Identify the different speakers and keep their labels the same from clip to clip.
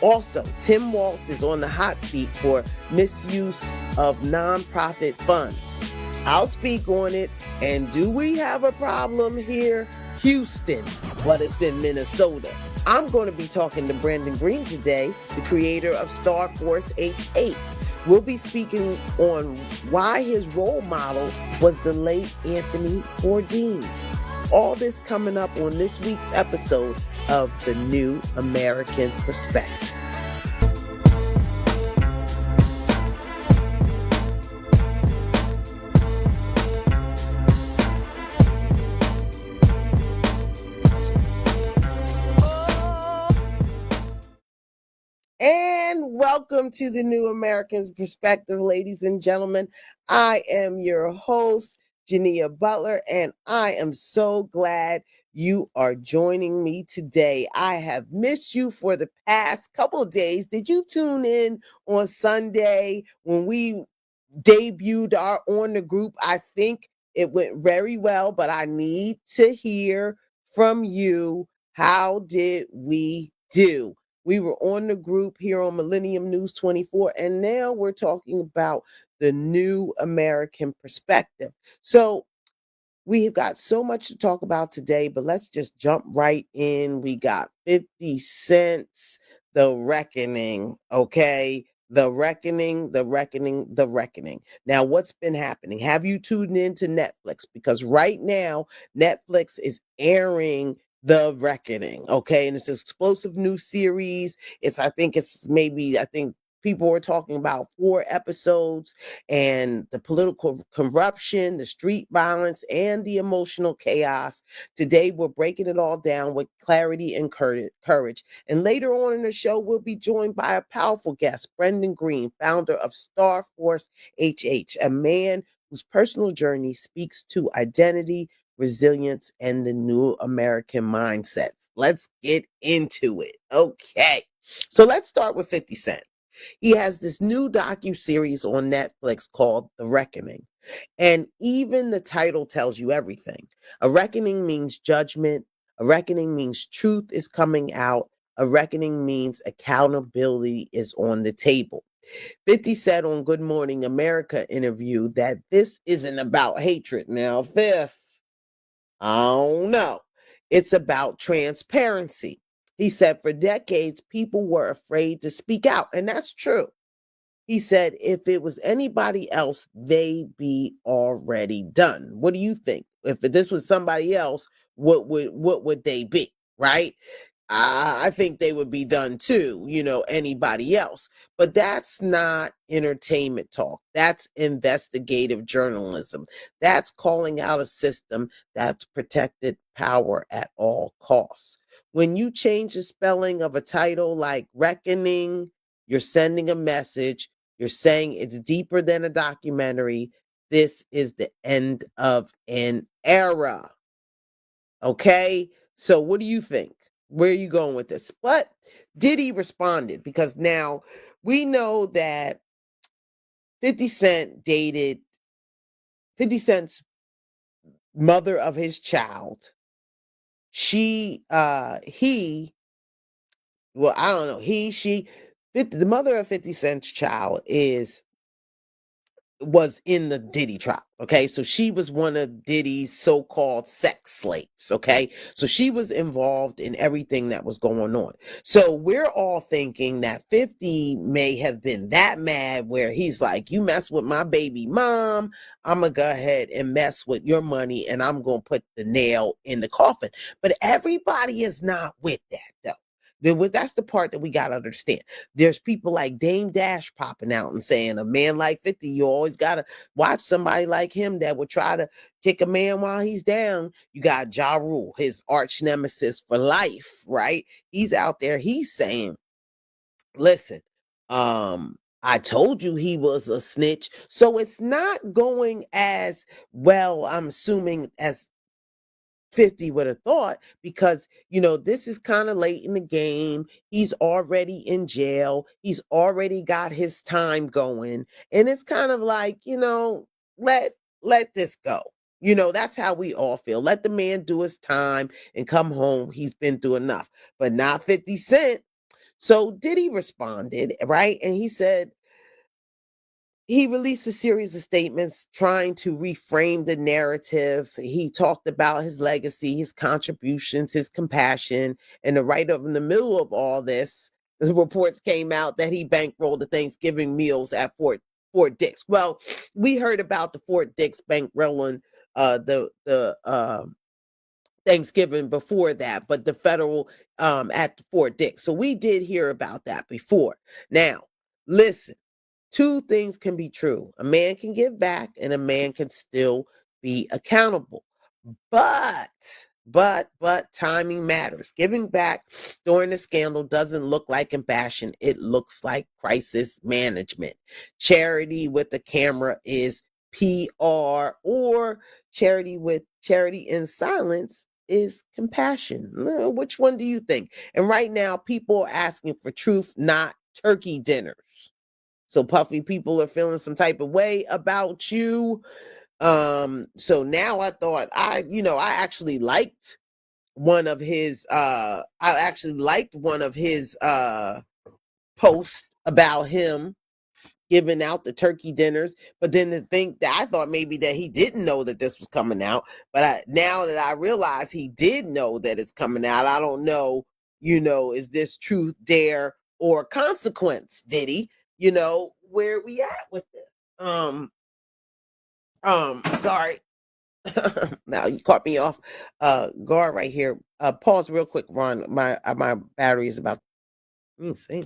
Speaker 1: Also, Tim Walz is on the hot seat for misuse of nonprofit funds. I'll speak on it. And do we have a problem here? Houston, but it's in Minnesota. I'm going to be talking to Brandon Green today, the creator of Star Force H8. We'll be speaking on why his role model was the late Anthony Bourdain. All this coming up on this week's episode of The New American Perspective. And welcome to The New American Perspective, ladies and gentlemen. I am your host, Jineea Butler, and I am so glad you are joining me today. I have missed you for the past couple of days. Did you tune in on Sunday when we debuted our On the Group? I think it went very well, but I need to hear from you. How did we do? We were on the group here on Millennium News 24, and now we're talking about the New American Perspective. So we've got so much to talk about today, but let's just jump right in. We got 50 Cent's The Reckoning, okay? The Reckoning, The Reckoning, The Reckoning. Now, what's been happening? Have you tuned into Netflix? Because right now, Netflix is airing The Reckoning, okay? And it's an explosive new series. I think people were talking about 4 episodes, and the political corruption, the street violence, and the emotional chaos. Today, we're breaking it all down with clarity and courage. And later on in the show, we'll be joined by a powerful guest, Brandon Green, founder of Star Force HH, a man whose personal journey speaks to identity, resilience, and the new American mindsets. Let's get into it. Okay. So let's start with 50 Cent. He has this new docu-series on Netflix called The Reckoning. And even the title tells you everything. A reckoning means judgment. A reckoning means truth is coming out. A reckoning means accountability is on the table. 50 said on Good Morning America interview that this isn't about hatred. Now, Fifth, I don't know. It's about transparency. He said for decades, people were afraid to speak out. And that's true. He said, if it was anybody else, they'd be already done. What do you think? If this was somebody else, what would they be? Right? I think they would be done too, anybody else. But that's not entertainment talk. That's investigative journalism. That's calling out a system that's protected power at all costs. When you change the spelling of a title like Reckoning, you're sending a message. You're saying it's deeper than a documentary. This is the end of an era. Okay? So what do you think? Where are you going with this? But Diddy responded, because now we know that 50 Cent's mother of his child. I don't know. The mother of 50 Cent's child was in the Diddy trial. Okay. So she was one of Diddy's so-called sex slaves. Okay. So she was involved in everything that was going on. So we're all thinking that 50 may have been that mad where he's like, you mess with my baby mom, I'm going to go ahead and mess with your money, and I'm going to put the nail in the coffin. But everybody is not with that, though. That's the part that we got to understand. There's people like Dame Dash popping out and saying, a man like 50, you always got to watch somebody like him that would try to kick a man while he's down. You got Ja Rule, his arch nemesis for life, right? He's out there, he's saying, listen, I told you he was a snitch. So it's not going as well, I'm assuming, as 50 would have thought, because this is kind of late in the game. He's already in jail. He's already got his time going, and it's kind of like, let this go. That's how we all feel. Let the man do his time and come home. He's been through enough. But not 50 Cent. So Diddy responded, right? And he said, he released a series of statements trying to reframe the narrative. He talked about his legacy, his contributions, his compassion, and right up in the middle of all this, the reports came out that he bankrolled the Thanksgiving meals at Fort Dix. Well, we heard about the Fort Dix bankrolling the Thanksgiving before that, but the federal at Fort Dix. So we did hear about that before. Now, listen, two things can be true. A man can give back and a man can still be accountable. But timing matters. Giving back during the scandal doesn't look like compassion. It looks like crisis management. Charity with the camera is PR, or charity in silence is compassion. Which one do you think? And right now, people are asking for truth, not turkey dinners. So Puffy, people are feeling some type of way about you. So now I thought I actually liked one of his posts about him giving out the turkey dinners, but then to think that I thought maybe that he didn't know that this was coming out, but now that I realize he did know that it's coming out, I don't know, is this truth, dare, or consequence, Diddy? Where we at with this? Sorry. Now you caught me off guard right here. Pause real quick, Ron. My battery is about. Let me see.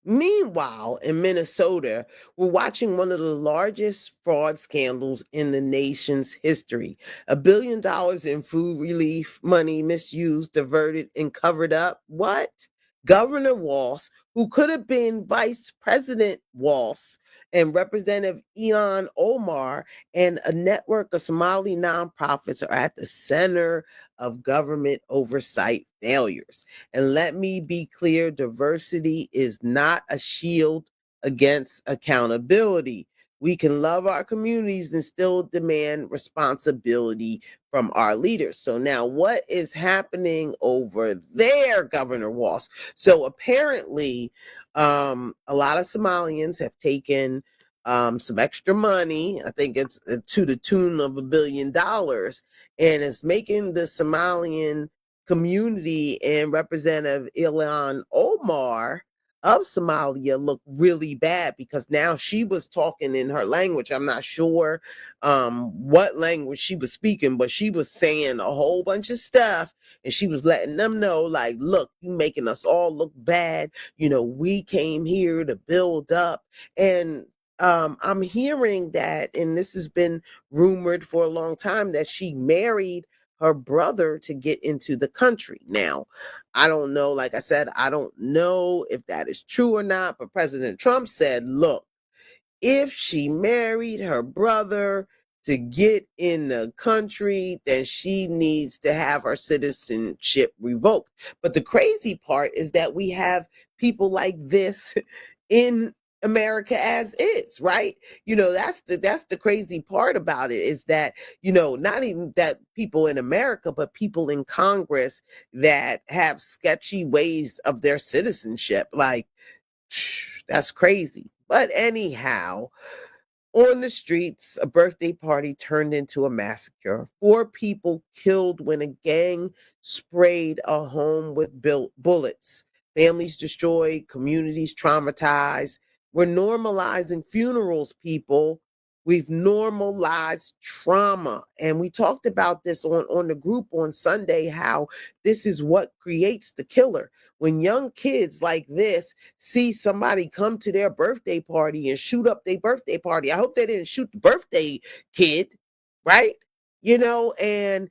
Speaker 1: Meanwhile, in Minnesota, we're watching one of the largest fraud scandals in the nation's history. $1 billion in food relief money misused, diverted, and covered up. What? Governor Walz, who could have been Vice President Walz, and Representative Ilhan Omar, and a network of Somali nonprofits are at the center of government oversight failures. And let me be clear, diversity is not a shield against accountability. We can love our communities and still demand responsibility from our leaders. So now what is happening over there, Governor Walz? So apparently, a lot of Somalians have taken some extra money. I think it's to the tune of $1 billion, and it's making the Somalian community and Representative Ilhan Omar of Somalia look really bad, because now she was talking in her language. I'm not sure what language she was speaking, but she was saying a whole bunch of stuff, and she was letting them know, like, look, you making us all look bad. We came here to build up. And I'm hearing that, and this has been rumored for a long time, that she married her brother to get into the country. Now, I don't know, like I said, I don't know if that is true or not, but President Trump said, look, if she married her brother to get in the country, then she needs to have her citizenship revoked. But the crazy part is that we have people like this in America as is, right? That's the crazy part about it, is that, not even that people in America, but people in Congress that have sketchy ways of their citizenship. Like, that's crazy. But anyhow, on the streets, a birthday party turned into a massacre. 4 people killed when a gang sprayed a home with bullets. Families destroyed, communities traumatized. We're normalizing funerals, people. We've normalized trauma. And we talked about this on the group on Sunday, how this is what creates the killer. When young kids like this see somebody come to their birthday party and shoot up their birthday party. I hope they didn't shoot the birthday kid, right? Think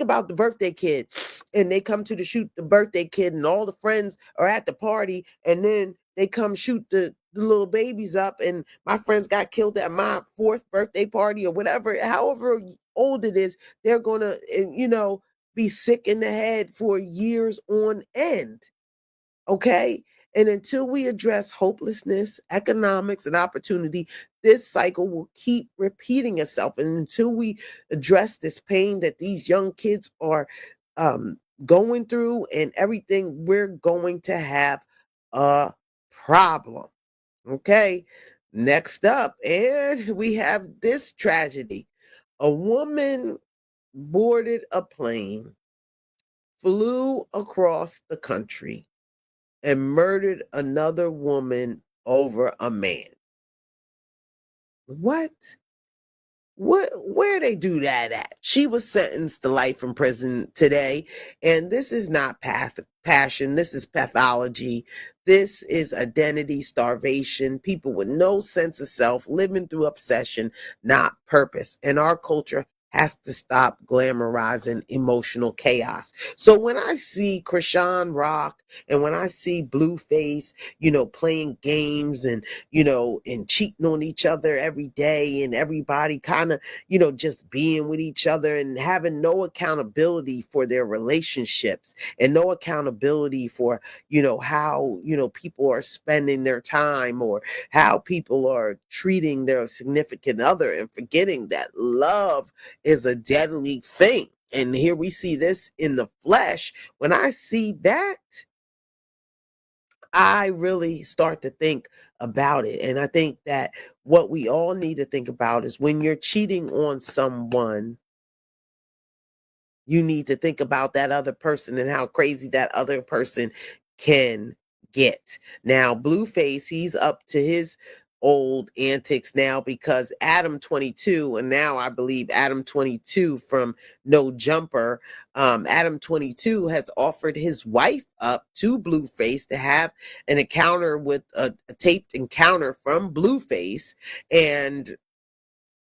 Speaker 1: about the birthday kid, and they come to shoot the birthday kid, and all the friends are at the party, and then they come shoot the little babies up, and my friends got killed at my 4th birthday party, or whatever, however old it is. They're gonna, be sick in the head for years on end. Okay. And until we address hopelessness, economics, and opportunity, this cycle will keep repeating itself. And until we address this pain that these young kids are going through and everything, we're going to have a problem. Okay. Next up, and we have this tragedy. A woman boarded a plane, flew across the country, and murdered another woman over a man. What? Where they do that at? She was sentenced to life in prison today, and this is not passion. This is pathology. This is identity starvation. People with no sense of self, living through obsession, not purpose. And our culture has to stop glamorizing emotional chaos. So when I see Krishan Rock and when I see Blueface, playing games and cheating on each other every day, and everybody kind of, just being with each other and having no accountability for their relationships and no accountability for, how, people are spending their time or how people are treating their significant other, and forgetting that love is a deadly thing. And here we see this in the flesh. When I see that, I really start to think about it. And I think that what we all need to think about is when you're cheating on someone, you need to think about that other person and how crazy that other person can get. Now, Blueface, he's up to his old antics now because Adam 22, and now I believe Adam 22 from No Jumper, Adam 22 has offered his wife up to Blueface to have an encounter with a taped encounter from Blueface, and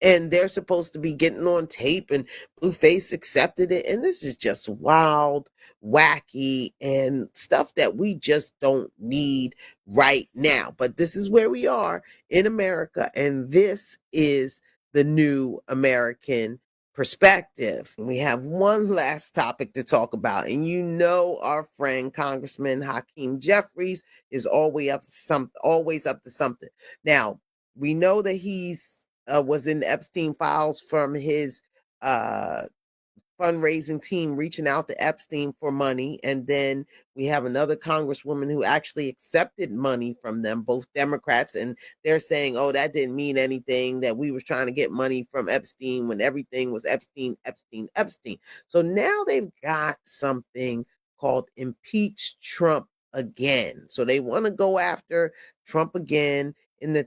Speaker 1: they're supposed to be getting on tape, and Blueface accepted it. And this is just wild, wacky, and stuff that we just don't need right now. But this is where we are in America, and this is the new American perspective. We have one last topic to talk about, and our friend Congressman Hakeem Jeffries is always up to something. Now, we know that he's was in the Epstein files from his uh, fundraising team reaching out to Epstein for money. And then we have another congresswoman who actually accepted money from them, both Democrats, and they're saying, oh, that didn't mean anything, that we was trying to get money from Epstein when everything was Epstein, Epstein, Epstein. So now they've got something called impeach Trump again. So they want to go after Trump again. In the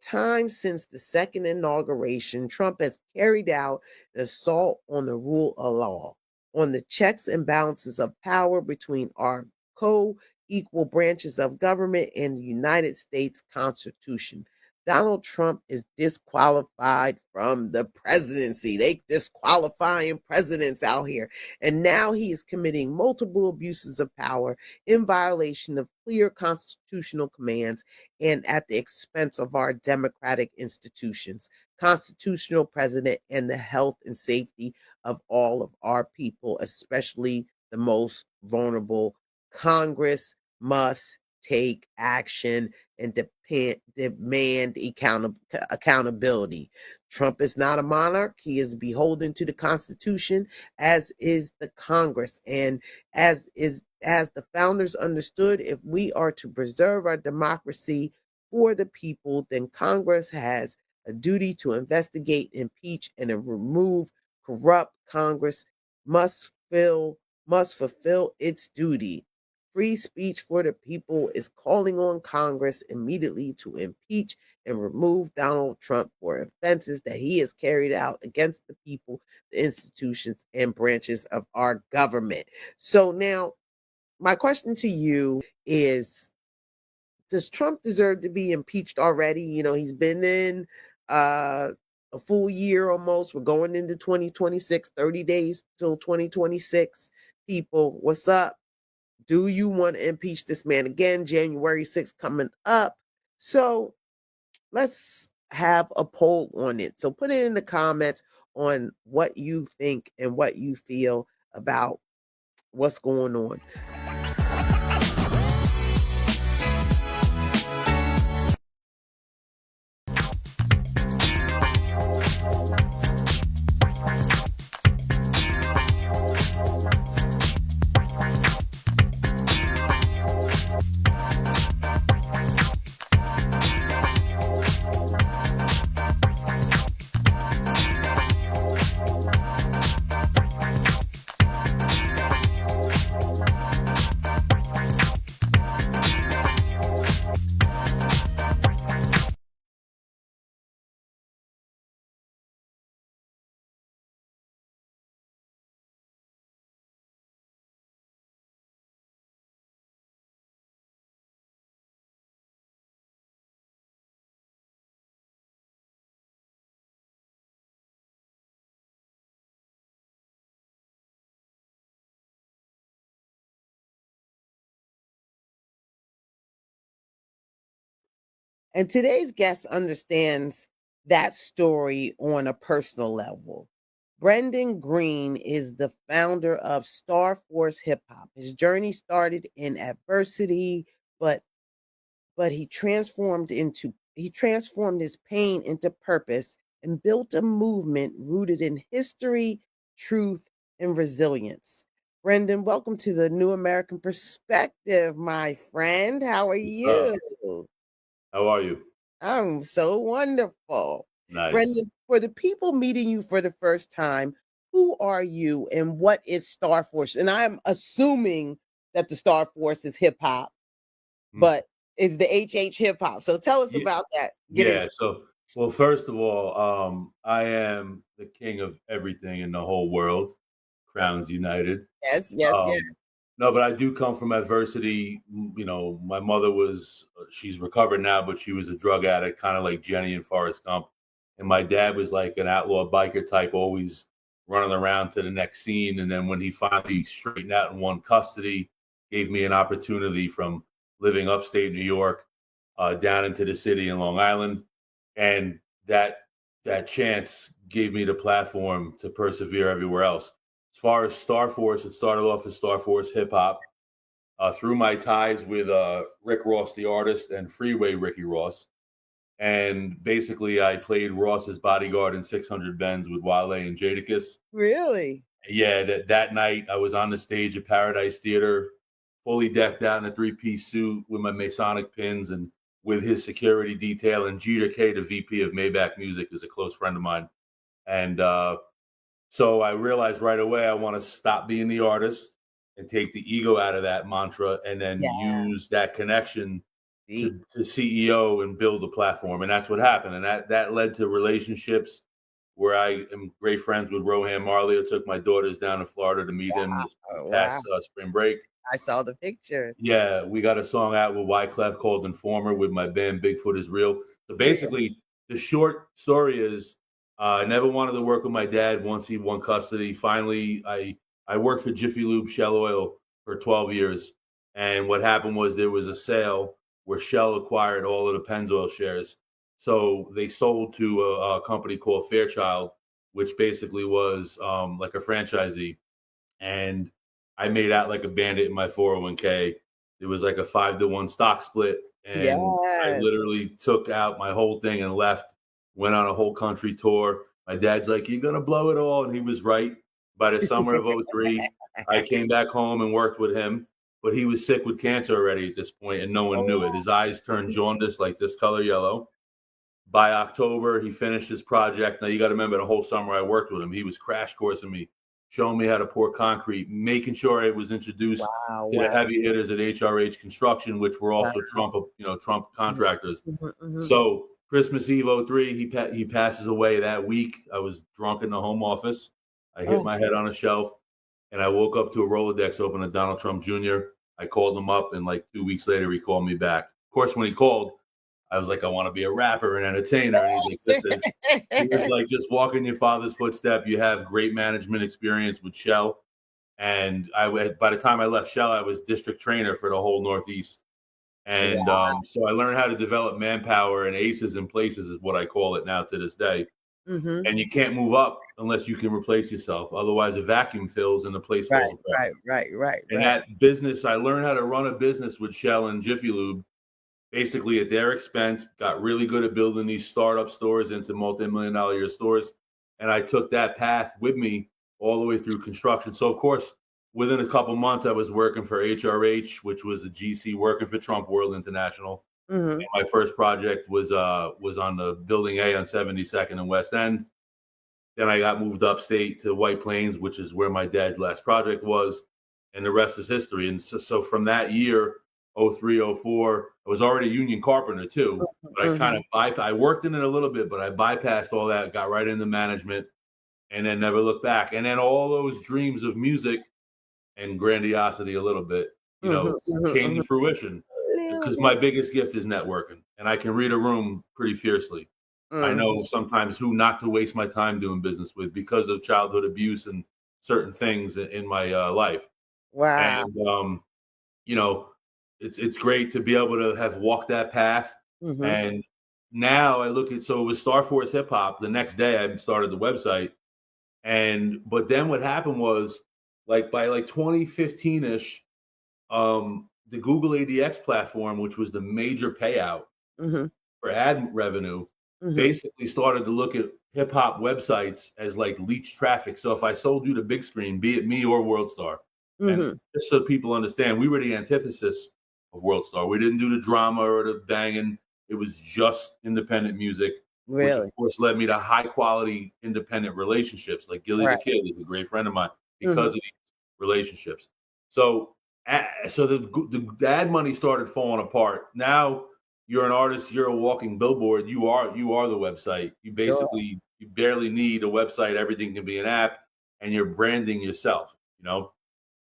Speaker 1: time since the second inauguration, Trump has carried out an assault on the rule of law, on the checks and balances of power between our co-equal branches of government and the United States Constitution. Donald Trump is disqualified from the presidency. They disqualifying presidents out here. And now he is committing multiple abuses of power in violation of clear constitutional commands and at the expense of our democratic institutions, constitutional president, and the health and safety of all of our people, especially the most vulnerable. Congress must take action and demand accountability. Trump is not a monarch. He is beholden to the Constitution, as is the Congress. And as the founders understood, if we are to preserve our democracy for the people, then Congress has a duty to investigate, impeach, and remove corrupt. Congress must fulfill its duty. Free speech for the people is calling on Congress immediately to impeach and remove Donald Trump for offenses that he has carried out against the people, the institutions, and branches of our government. So now, my question to you is, does Trump deserve to be impeached already? He's been in a full year almost. We're going into 2026, 30 days till 2026. People, what's up? Do you want to impeach this man again? January 6th coming up. So let's have a poll on it. So put it in the comments on what you think and what you feel about what's going on. And today's guest understands that story on a personal level. Brendan Green is the founder of Star Force Hip Hop. His journey started in adversity, but he transformed his pain into purpose and built a movement rooted in history, truth, and resilience. Brendan, welcome to the New American Perspective, my friend. How are
Speaker 2: What's up?
Speaker 1: you?
Speaker 2: How are you?
Speaker 1: I'm so wonderful.
Speaker 2: Nice.
Speaker 1: Brendan, for the people meeting you for the first time, who are you and what is Star Force? And I'm assuming that the Star Force is hip hop,
Speaker 2: Mm.
Speaker 1: but it's the HH hip hop. So tell us
Speaker 2: Ye
Speaker 1: about that. Get
Speaker 2: yeah,
Speaker 1: into
Speaker 2: so well, first of all, I am the king of everything in the whole world, crowns united.
Speaker 1: yes, yes, yes.
Speaker 2: Um, no, but I do come from adversity. My mother was she's recovered now, but she was a drug addict, kinda like Jenny and Forrest Gump, and my dad was like an outlaw biker type, always running around to the next scene, and then when he finally straightened out and won custody, gave me an opportunity from living upstate New York, down into the city in Long Island, and that chance gave me the platform to persevere everywhere else. As far as Star Force, it started off as Star Force Hip Hop. Through my ties with Rick Ross, the artist, and Freeway Ricky Ross, and basically I played Ross's bodyguard in 600 Bends with Wale and Jadakiss.
Speaker 1: Really?
Speaker 2: Yeah, that night I was on the stage at Paradise Theater, fully decked out in a three-piece suit with my Masonic pins and with his security detail. And Jeter K, the VP of Maybach Music, is a close friend of mine. And so I realized right away I want to stop being the artist and take the ego out of that mantra and then
Speaker 1: Yeah.
Speaker 2: use that connection
Speaker 1: See?
Speaker 2: to CEO and build a platform. And that's what happened. And that led to relationships where I am great friends with Rohan Marley. I took my daughters down to Florida to meet him this
Speaker 1: Wow.
Speaker 2: past spring break.
Speaker 1: I saw the pictures.
Speaker 2: Yeah, we got a song out with Wyclef called Informer with my band Bigfoot is Real. So
Speaker 1: Yeah.
Speaker 2: basically, the short story is I never wanted to work with my dad once he won custody. Finally, I worked for Jiffy Lube Shell Oil for 12 years. And what happened was there was a sale where Shell acquired all of the Pennzoil shares. So they sold to a company called Fairchild, which basically was like a franchisee. And I made out like a bandit in my 401k. It was like a 5-to-1 stock split, and I
Speaker 1: Yes.
Speaker 2: literally took out my whole thing and left. Went on a whole country tour. My dad's like, "You're gonna blow it all," and he was right. By the summer of '03, I came back home and worked with him, but he was sick with cancer already at this point, and no one knew it.
Speaker 1: Oh,
Speaker 2: His eyes turned jaundiced, like this color yellow. By October, he finished his project. Now you got to remember the whole summer I worked with him. He was crash coursing me, showing me how to pour concrete, making sure I was introduced
Speaker 1: wow,
Speaker 2: to the
Speaker 1: wow,
Speaker 2: heavy hitters at HRH Construction, which were
Speaker 1: wow.
Speaker 2: also Trump
Speaker 1: Mhm,
Speaker 2: contractors.
Speaker 1: mhm, mhm.
Speaker 2: So Christmas Eve '03, he passes away that week. I was drunk in the home office. I hit
Speaker 1: Oh,
Speaker 2: my head on a shelf, and I woke up to a Rolodex open to Donald Trump Jr. I called him up, and like 2 weeks later, he called me back. Of course, when he called, I was like, I want to be a rapper and entertainer. And he's like, listen, he was like, just walk in your father's footstep. You have great management experience with Shell. And by the time I left Shell, I was district trainer for the whole Northeast. And
Speaker 1: Wow.
Speaker 2: so I learned how to develop manpower and aces in places is what I call it now to this day.
Speaker 1: Mhm.
Speaker 2: And you can't move up unless you can replace yourself. Otherwise, a vacuum fills and the place
Speaker 1: Right,
Speaker 2: falls apart.
Speaker 1: right, right, right,
Speaker 2: And
Speaker 1: right.
Speaker 2: that business, I learned how to run a business with Shell and Jiffy Lube basically at their expense, got really good at building these startup stores into multi-million-dollar a year stores. And I took that path with me all the way through construction. So of course, within a couple months, I was working for HRH, which was a GC working for Trump World International.
Speaker 1: Mhm.
Speaker 2: And my first project was on the building A on 72nd and West End. Then I got moved upstate to White Plains, which is where my dad's last project was, and the rest is history. And so from that year, '03, '04, I was already a union carpenter too, but I kind
Speaker 1: Mhm.
Speaker 2: of I worked in it a little bit, but I bypassed all that, got right into management, and then never looked back. And then all those dreams of music and grandiosity a little bit,
Speaker 1: Mhm, mhm,
Speaker 2: came to
Speaker 1: mhm.
Speaker 2: fruition
Speaker 1: Little
Speaker 2: because my
Speaker 1: bit.
Speaker 2: biggest gift is networking, and I can read a room pretty fiercely. I know
Speaker 1: Mhm.
Speaker 2: sometimes who not to waste my time doing business with because of childhood abuse and certain things in my life.
Speaker 1: Wow.
Speaker 2: And you know, it's great to be able to have walked that path
Speaker 1: Mm-hmm.
Speaker 2: And now I look at, so it was Star Force Hip Hop. The next day I started the website. But then what happened was, like by like 2015-ish, the Google ADX platform, which was the major payout
Speaker 1: Mm-hmm.
Speaker 2: for ad revenue,
Speaker 1: Mm-hmm.
Speaker 2: basically started to look at hip hop websites as like leech traffic. So if I sold you the big screen, be it me or WorldStar, and
Speaker 1: Mm-hmm.
Speaker 2: just so people understand, we were the antithesis of WorldStar. We didn't do the drama or the banging. It was just independent music, which of
Speaker 1: Really?
Speaker 2: course led me to high quality independent relationships. Like Gilly the
Speaker 1: Right.
Speaker 2: Kid is a great friend of mine because
Speaker 1: Mm-hmm.
Speaker 2: of these relationships. So, so the ad money started falling apart. Now you're an artist, you're a walking billboard, you are the website.
Speaker 1: Sure.
Speaker 2: You barely need a website, everything can be an app, and you're branding yourself, you know.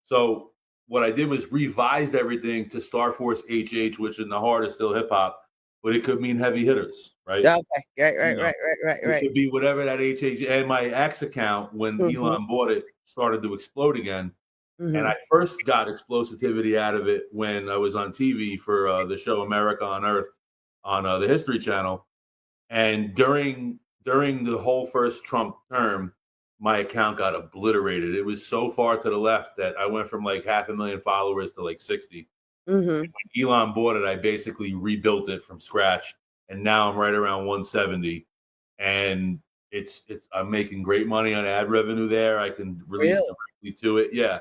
Speaker 2: So what I did was revised everything to Star Force HH, which in the heart is still hip hop, but it could mean heavy hitters, right?
Speaker 1: Okay. Right.
Speaker 2: You
Speaker 1: Right.
Speaker 2: know,
Speaker 1: Right. Right. Right.
Speaker 2: it
Speaker 1: Right.
Speaker 2: could be whatever that HH. And my X account, when
Speaker 1: Mm-hmm.
Speaker 2: Elon bought it, started to explode again. And
Speaker 1: Mm-hmm.
Speaker 2: I first got explosivity out of it when I was on TV for the show America on Earth on the History Channel. And during the whole first Trump term, my account got obliterated. It was so far to the left that I went from like 500,000 followers to like 60.
Speaker 1: Mm-hmm.
Speaker 2: When Elon bought it, I basically rebuilt it from scratch, and now I'm right around 170. And it's I'm making great money on ad revenue there. I can release
Speaker 1: Really?
Speaker 2: directly to it. Yeah.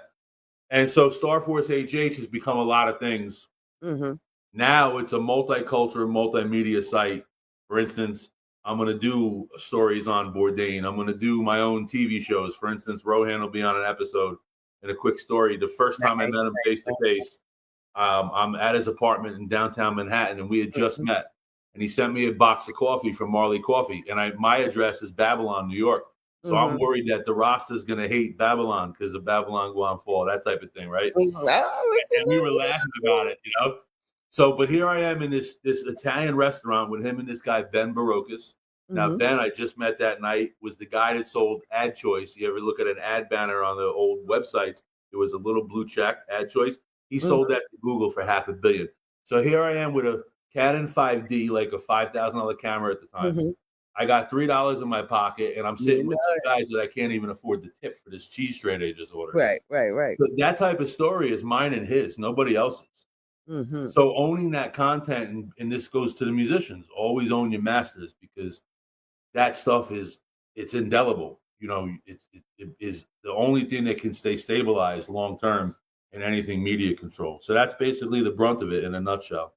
Speaker 2: And so Star Force HH has become a lot of things.
Speaker 1: Mm-hmm.
Speaker 2: Now it's a multicultural, multimedia site. For instance, I'm going to do stories on Bourdain. I'm going to do my own TV shows. For instance, Rohan will be on an episode in a quick story. The first
Speaker 1: Nice.
Speaker 2: time I met him face to face, I'm at his apartment in downtown Manhattan, and we had just
Speaker 1: Mm-hmm.
Speaker 2: met. And he sent me a box of coffee from Marley Coffee, and my address is Babylon, New York. So I'm
Speaker 1: Mm-hmm.
Speaker 2: worried that the Rasta is going to hate Babylon because of Babylon Guam Fall, that type of thing, right?
Speaker 1: Mm-hmm. Oh, listen
Speaker 2: And we
Speaker 1: to
Speaker 2: were laughing about it, you know. So, but here I am in this Italian restaurant with him and this guy Ben Barocas.
Speaker 1: me.
Speaker 2: Now,
Speaker 1: Mm-hmm.
Speaker 2: Ben, I just met that night, was the guy that sold Ad Choice. You ever look at an ad banner on the old websites? There was a little blue check, Ad Choice. He sold
Speaker 1: Mm-hmm.
Speaker 2: that to Google for $500 million. So here I am with a Canon 5D, like a $5,000 camera at the time.
Speaker 1: Mm-hmm.
Speaker 2: I got $3 in my pocket, and I'm
Speaker 1: You
Speaker 2: sitting with
Speaker 1: know
Speaker 2: two guys that I can't even afford to tip for this cheese tray they just
Speaker 1: it.
Speaker 2: ordered.
Speaker 1: Right. Right. Right.
Speaker 2: So that type of story is mine and his, nobody else's.
Speaker 1: Mm-hmm.
Speaker 2: So owning that content, and this goes to the musicians, always own your masters, because that stuff it's indelible. You know, it is the only thing that can stay stabilized long term in anything media control. So that's basically the brunt of it in a nutshell.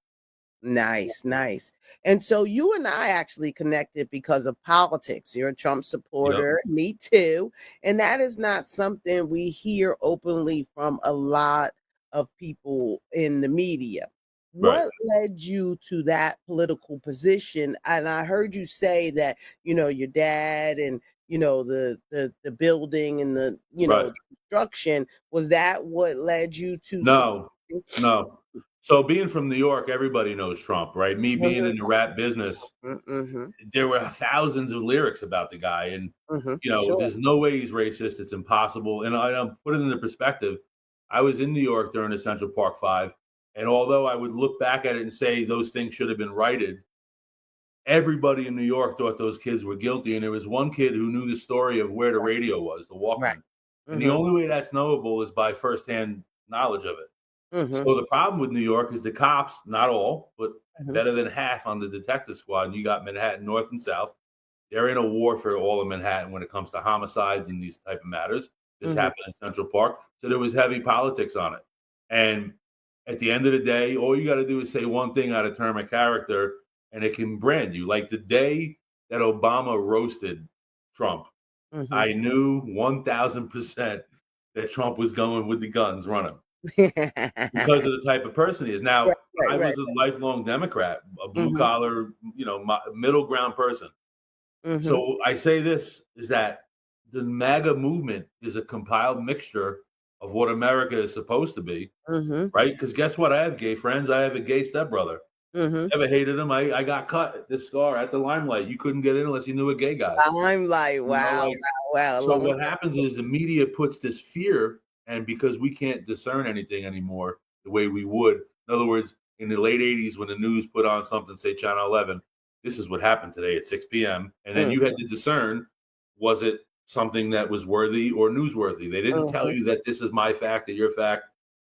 Speaker 1: Nice, nice. And so you and I actually connected because of politics. You're a Trump
Speaker 2: Yep.
Speaker 1: supporter, me too. And that is not something we hear openly from a lot of people in the media.
Speaker 2: Right.
Speaker 1: What led you to that political position? And I heard you say that, your dad and, the building and
Speaker 2: Right.
Speaker 1: construction, was that what led you to
Speaker 2: No, no. So being from New York, everybody knows Trump, right? Me being in the rap business,
Speaker 1: mm-hmm,
Speaker 2: there were thousands of lyrics about the guy, and
Speaker 1: mm-hmm, sure.
Speaker 2: there's no way he's racist. It's impossible. And I put it into perspective. I was in New York during the Central Park Five, and although I would look back at it and say those things should have been righted, everybody in New York thought those kids were guilty. And there was one kid who knew the story of where the radio was, the
Speaker 1: Right.
Speaker 2: Walkman, and the
Speaker 1: Mhm.
Speaker 2: only way that's knowable is by firsthand knowledge of it.
Speaker 1: Mhm.
Speaker 2: So the problem with New York is the cops, not all, but
Speaker 1: Mhm.
Speaker 2: better than half on the detective squad. And you got Manhattan North and South. They're in a war for all of Manhattan when it comes to homicides and these type of matters. This
Speaker 1: Mhm.
Speaker 2: happened in Central Park. So there was heavy politics on it. And at the end of the day, all you got to do is say one thing out of term of character and it can brand you. Like the day that Obama roasted Trump,
Speaker 1: Mhm.
Speaker 2: I knew 1000% that Trump was going with the guns running because of the type of person he is.
Speaker 1: Right,
Speaker 2: Now,
Speaker 1: right,
Speaker 2: I
Speaker 1: right.
Speaker 2: was a lifelong Democrat, a blue
Speaker 1: Mhm.
Speaker 2: collar, middle ground person.
Speaker 1: Mhm.
Speaker 2: So I say this is that the MAGA movement is a compiled mixture of what America is supposed to be,
Speaker 1: Mhm.
Speaker 2: right? Because guess what? I have gay friends. I have a gay stepbrother.
Speaker 1: Mhm.
Speaker 2: Never hated him. I got cut at this scar at the Limelight. You couldn't get in unless you knew a gay guy.
Speaker 1: I'm like, wow,
Speaker 2: Like,
Speaker 1: wow, wow.
Speaker 2: so
Speaker 1: Long
Speaker 2: what happens is the media puts this fear, and because we can't discern anything anymore the way we would. In other words, in the late 80s when the news put on something, say Channel 11, this is what happened today at 6 p.m. And then you had to discern, was it something that was worthy or newsworthy? They didn't tell you that this is my fact, that your fact.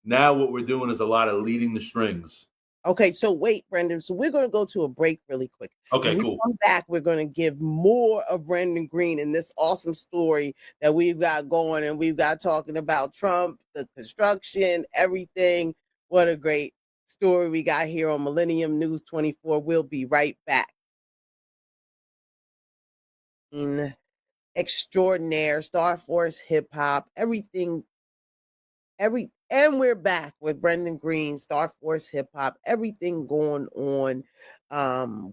Speaker 2: Now what we're doing is a lot of leading the strings.
Speaker 1: Okay, so wait, Brendan. So we're going to go to a break really quick.
Speaker 2: Okay,
Speaker 1: When we
Speaker 2: cool.
Speaker 1: come back, we're going to give more of Brendan Green and this awesome story that we've got going, and we've got talking about Trump, the construction, everything. What a great story we got here on Millennium News 24. We'll be right back. Extraordinaire, Star Force hip hop, everything and we're back with Brendan Green, Star Force Hip Hop, everything going on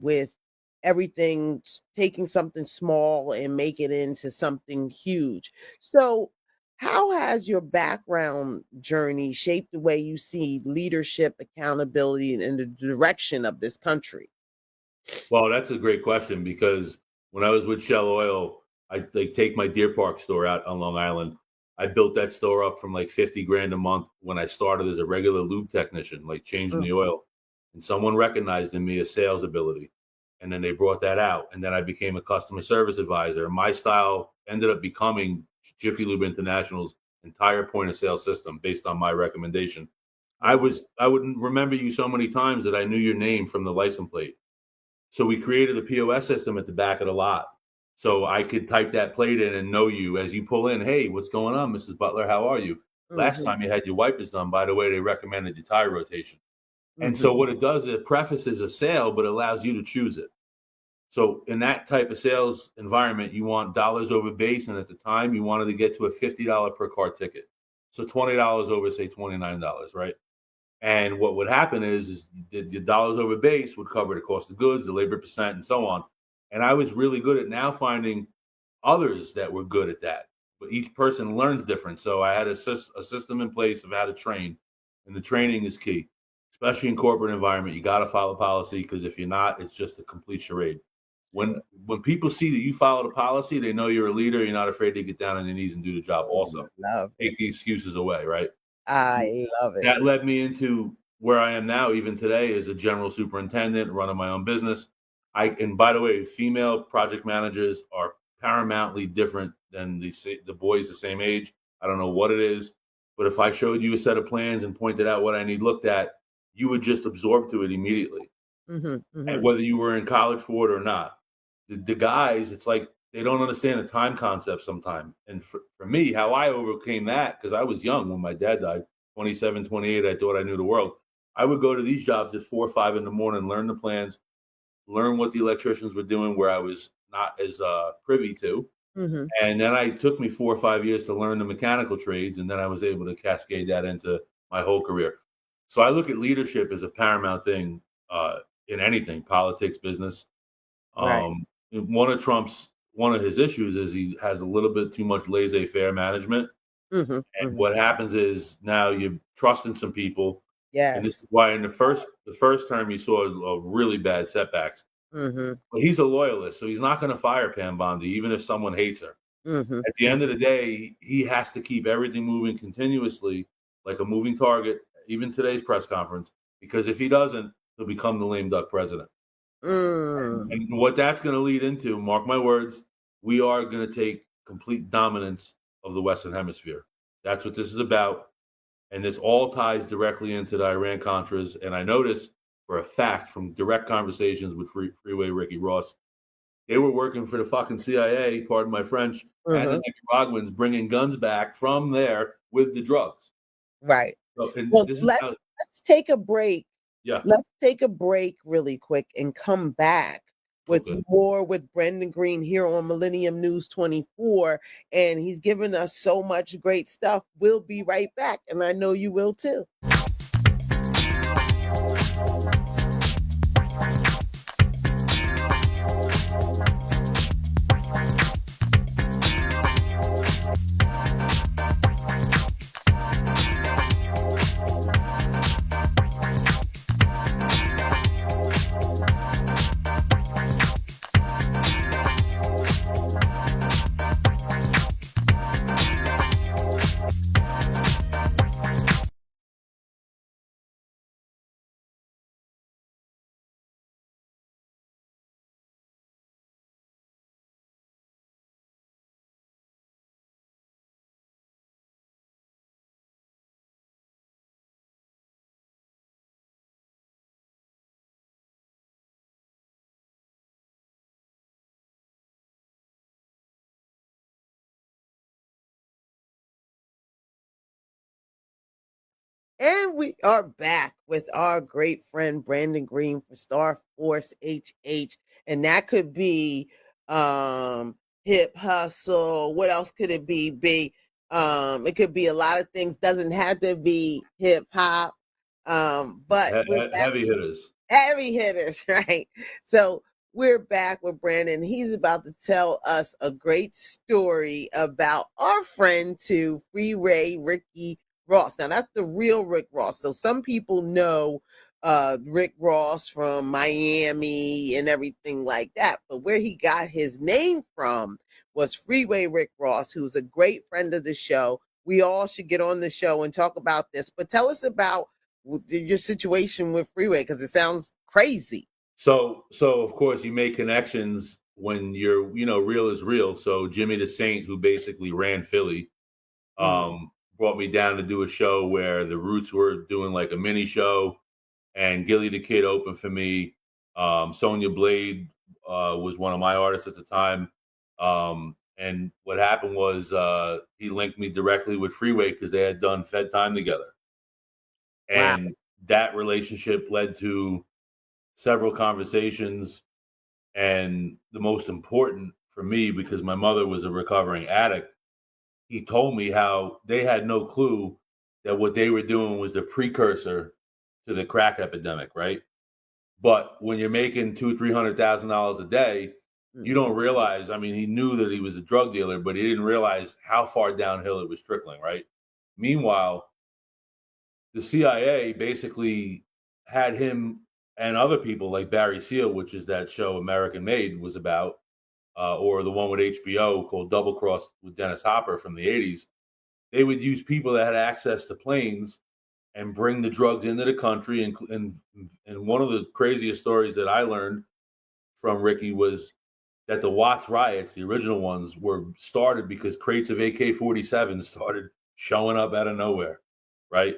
Speaker 1: with everything taking something small and make it into something huge. So how has your background journey shaped the way you see leadership, accountability, and the direction of this country?
Speaker 2: Well, that's a great question because when I was with Shell Oil, I take my Deer Park store out on Long Island. I built that store up from like 50 grand a month when I started as a regular lube technician, like changing the oil. And someone recognized in me a sales ability. And then they brought that out. And then I became a customer service advisor. And my style ended up becoming Jiffy Lube International's entire point of sale system based on my recommendation. I would remember you so many times that I knew your name from the license plate. So we created a POS system at the back of the lot. So I could type that plate in and know you as you pull in. Hey, what's going on, Mrs. Butler? How are you? Last time you had your wipers done, by the way, they recommended your tire rotation. And so what it does, it prefaces a sale, but allows you to choose it. So in that type of sales environment, you want dollars over base. And at the time, you wanted to get to a $50 per car ticket. So $20 over, say $29, right? And what would happen is the dollars over base would cover the cost of goods, the labor percent, and so on. And I was really good at now finding others that were good at that. But each person learns different. So I had a system in place of how to train. And the training is key, especially in corporate environment. You got to follow policy because if you're not, it's just a complete charade. When people see that you follow the policy, they know you're a leader. You're not afraid to get down on your knees and do the job also. Take the excuses away, right?
Speaker 1: I love it.
Speaker 2: That led me into where I am now, even today, as a general superintendent, running my own business. And by the way, female project managers are paramountly different than the boys the same age. I don't know what it is, but if I showed you a set of plans and pointed out what I need looked at, you would just absorb to it immediately. And whether you were in college for it or not. The guys, it's like they don't understand the time concept sometimes. And for me, how I overcame that, because I was young when my dad died, 27, 28, I thought I knew the world. I would go to these jobs at 4 or 5 in the morning, learn the plans, learn what the electricians were doing where I was not as privy to. And then it took me 4 or 5 years to learn the mechanical trades. And then I was able to cascade that into my whole career. So I look at leadership as a paramount thing in anything, politics, business. One of his issues is he has a little bit too much laissez-faire management. And what happens is now you're trusting some people. And this is why in the first term you saw really bad setbacks. But he's a loyalist, so he's not going to fire Pam Bondi, even if someone hates her. At the end of the day, he has to keep everything moving continuously, like a moving target, even today's press conference, because if he doesn't, he'll become the lame duck president. And what that's going to lead into, mark my words, we are going to take complete dominance of the Western Hemisphere. That's what this is about. And this all ties directly into the Iran-Contras. And I noticed for a fact from direct conversations with Freeway Ricky Ross, they were working for the fucking CIA, pardon my French, and the Nicaraguans bringing guns back from there with the drugs.
Speaker 1: Right.
Speaker 2: So,
Speaker 1: well, let's take a break.
Speaker 2: Yeah.
Speaker 1: Let's take a break really quick and come back with more with Brendan Green here on Millennium News 24. And he's given us so much great stuff. We'll be right back. And I know you will too. And we are back with our great friend Brandon Green for Star Force HH. And that could be hip hustle. What else could it be? It could be a lot of things. Doesn't have to be hip hop. But we're back
Speaker 2: Heavy hitters.
Speaker 1: heavy hitters, right? So we're back with Brandon. He's about to tell us a great story about our friend to Freeway Ricky Ross. Now that's the real Rick Ross. So some people know Rick Ross from Miami and everything like that, but where he got his name from was Freeway Rick Ross, who's a great friend of the show. We all should get on the show and talk about this. But tell us about your situation with Freeway, because it sounds crazy.
Speaker 2: So of course you make connections when you're, real is real. So Jimmy the Saint, who basically ran Philly, brought me down to do a show where the Roots were doing like a mini show, and Gilly the Kid opened for me. Sonya Blade was one of my artists at the time. And what happened was he linked me directly with Freeway because they had done Fed Time together.
Speaker 1: Wow.
Speaker 2: And that relationship led to several conversations. And the most important for me, because my mother was a recovering addict, he told me how they had no clue that what they were doing was the precursor to the crack epidemic, right? But when you're making $200,000-300,000 a day, you don't realize. I mean, he knew that he was a drug dealer, but he didn't realize how far downhill it was trickling, right? Meanwhile, the CIA basically had him and other people like Barry Seal, which is that show American Made was about, or the one with HBO called Double Cross with Dennis Hopper from the 80s. They would use people that had access to planes and bring the drugs into the country. And one of the craziest stories that I learned from Ricky was that the Watts riots, the original ones, were started because crates of AK-47 started showing up out of nowhere, right?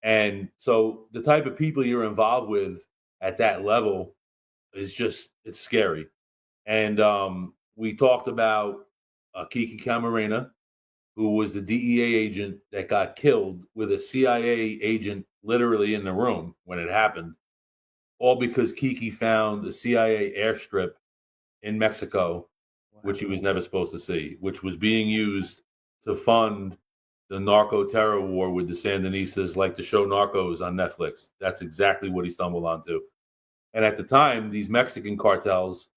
Speaker 2: And so the type of people you're involved with at that level is just, it's scary. And we talked about Kiki Camarena, who was the DEA agent that got killed with a CIA agent literally in the room when it happened, all because Kiki found a CIA airstrip in Mexico, which he was never supposed to see, which was being used to fund the narco terror war with the Sandinistas, like the show Narcos on Netflix. That's exactly what he stumbled onto. And at the time, these Mexican cartels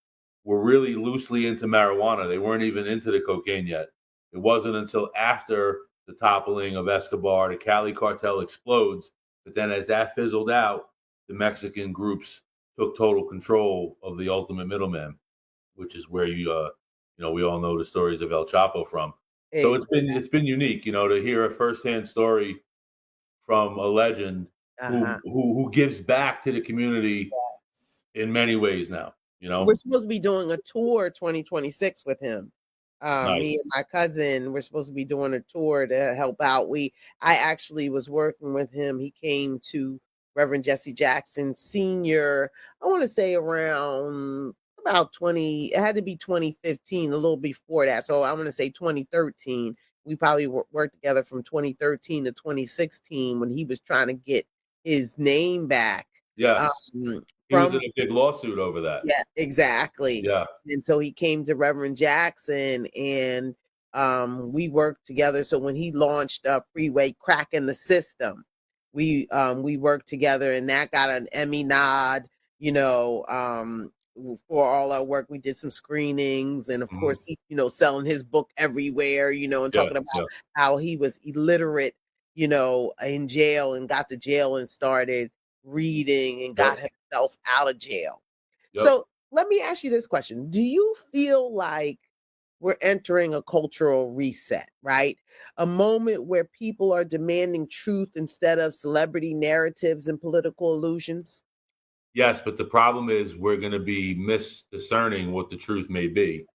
Speaker 2: were really loosely into marijuana. They weren't even into the cocaine yet. It wasn't until after the toppling of Escobar, the Cali cartel explodes. But then as that fizzled out, the Mexican groups took total control of the ultimate middleman, which is where we all know the stories of El Chapo from. So it's been unique, to hear a firsthand story from a legend who gives back to the community in many ways now.
Speaker 1: We're supposed to be doing a tour 2026 with him. Me
Speaker 2: Nice.
Speaker 1: and my cousin, we're supposed to be doing a tour to help out. I actually was working with him. He came to Reverend Jesse Jackson Sr., I want to say around about 20, it had to be 2015, a little before that. So I want to say 2013. We probably worked together from 2013 to 2016 when he was trying to get his name back.
Speaker 2: Yeah. He was in
Speaker 1: From
Speaker 2: a big lawsuit over that.
Speaker 1: Yeah, exactly.
Speaker 2: Yeah.
Speaker 1: And so he came to Reverend Jackson, and we worked together. So when he launched Freeway Cracking the System, we worked together, and that got an Emmy nod, for all our work. We did some screenings, and of course he, selling his book everywhere, and
Speaker 2: Yeah.
Speaker 1: talking about
Speaker 2: Yeah.
Speaker 1: how he was illiterate, in jail, and got to jail and started reading and got himself out of jail.
Speaker 2: Yep.
Speaker 1: So let me ask you this question. Do you feel like we're entering a cultural reset, right? A moment where people are demanding truth instead of celebrity narratives and political illusions?
Speaker 2: Yes, but the problem is we're going to be misdiscerning what the truth may be,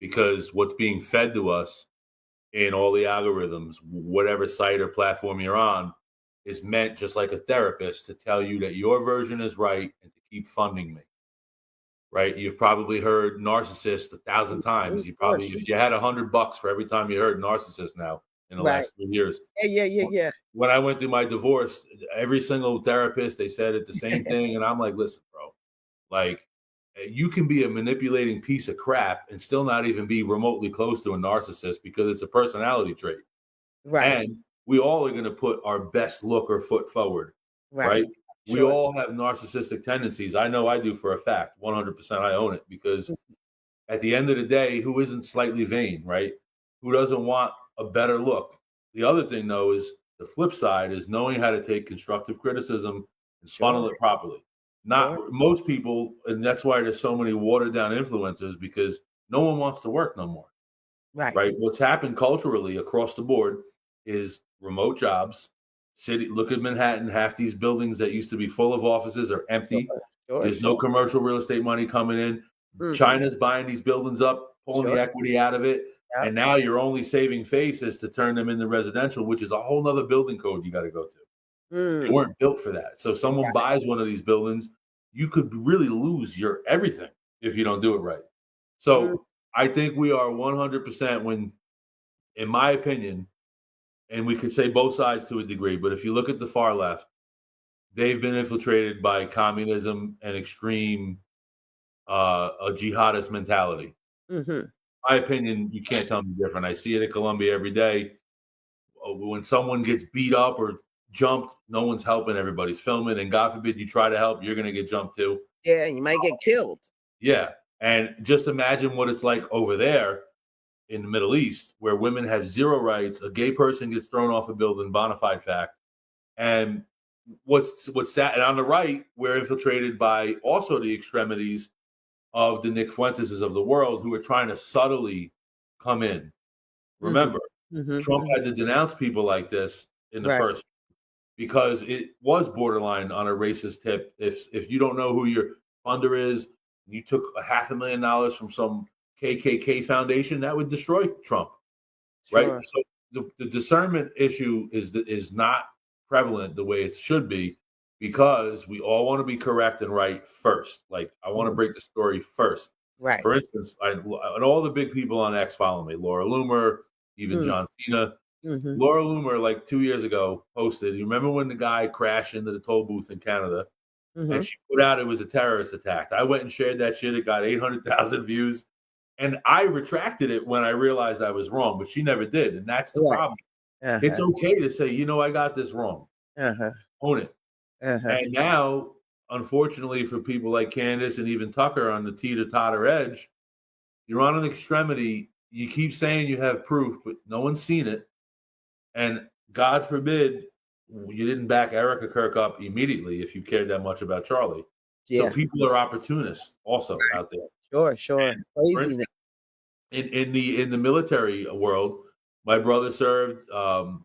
Speaker 2: because what's being fed to us in all the algorithms, whatever site or platform you're on, is meant just like a therapist to tell you that your version is right and to keep funding me. Right? You've probably heard narcissist 1,000 times.
Speaker 1: Of
Speaker 2: You probably,
Speaker 1: course.
Speaker 2: if you had $100 for every time you heard narcissist now, in the
Speaker 1: Right.
Speaker 2: last 3 years.
Speaker 1: Yeah.
Speaker 2: When I went through my divorce, every single therapist, they said it the same thing. And I'm like, listen, bro, like you can be a manipulating piece of crap and still not even be remotely close to a narcissist because it's a personality trait.
Speaker 1: Right.
Speaker 2: And we all are going to put our best look or foot forward,
Speaker 1: Right.
Speaker 2: right? We
Speaker 1: Sure.
Speaker 2: all have narcissistic tendencies. I know I do for a fact. 100% I own it because at the end of the day, who isn't slightly vain, right? Who doesn't want a better look? The other thing, though, is the flip side is knowing how to take constructive criticism and
Speaker 1: Sure.
Speaker 2: funnel it properly.
Speaker 1: Sure.
Speaker 2: Not most people, and that's why there's so many watered down influencers because no one wants to work no more,
Speaker 1: Right.
Speaker 2: right? What's happened culturally across the board is remote jobs. City, look at Manhattan. Half these buildings that used to be full of offices are empty.
Speaker 1: Sure.
Speaker 2: There's no
Speaker 1: Sure.
Speaker 2: commercial real estate money coming in.
Speaker 1: Mm-hmm.
Speaker 2: China's buying these buildings up, pulling the
Speaker 1: Sure.
Speaker 2: equity out of it.
Speaker 1: Yep.
Speaker 2: And now your only saving face is to turn them into residential, which is a whole nother building code you got to go to. They weren't built for that. So if someone buys one of these buildings, you could really lose your everything if you don't do it right. So I think we are 100% when, in my opinion, and we could say both sides to a degree, but if you look at the far left, they've been infiltrated by communism and extreme a jihadist mentality.
Speaker 1: Mm-hmm.
Speaker 2: My opinion, you can't tell me different. I see it at Columbia every day. When someone gets beat up or jumped, no one's helping. Everybody's filming, and God forbid you try to help, you're going to get jumped too.
Speaker 1: Yeah, you might get killed.
Speaker 2: Yeah, and just imagine what it's like over there in the Middle East, where women have zero rights. A gay person gets thrown off a building, bona fide fact. And what's sad, and on the right, we're infiltrated by also the extremities of the Nick Fuenteses of the world who are trying to subtly come in. Remember, Trump had to denounce people like this in the first because it was borderline on a racist tip. If you don't know who your funder is, you took $500,000 from some KKK foundation, that would destroy Trump, right? So the discernment issue is not prevalent the way it should be because we all want to be correct and right first. Like I want to break the story first.
Speaker 1: Right.
Speaker 2: For instance, and all the big people on X follow me: Laura Loomer, even John Cena. Laura Loomer, like 2 years ago, posted. You remember when the guy crashed into the toll booth in Canada, and she put out it was a terrorist attack. I went and shared that shit. It got 800,000 views, and I retracted it when I realized I was wrong, but she never did, and that's the problem. It's okay to say, you know, I got this wrong. Own it. And now, unfortunately, for people like Candace and even Tucker on the teeter-totter edge, you're on an extremity. You keep saying you have proof, but no one's seen it. And God forbid you didn't back Erica Kirk up immediately if you cared that much about Charlie. So people are opportunists also out there.
Speaker 1: Sure.
Speaker 2: Crazy. In the military world, my brother served.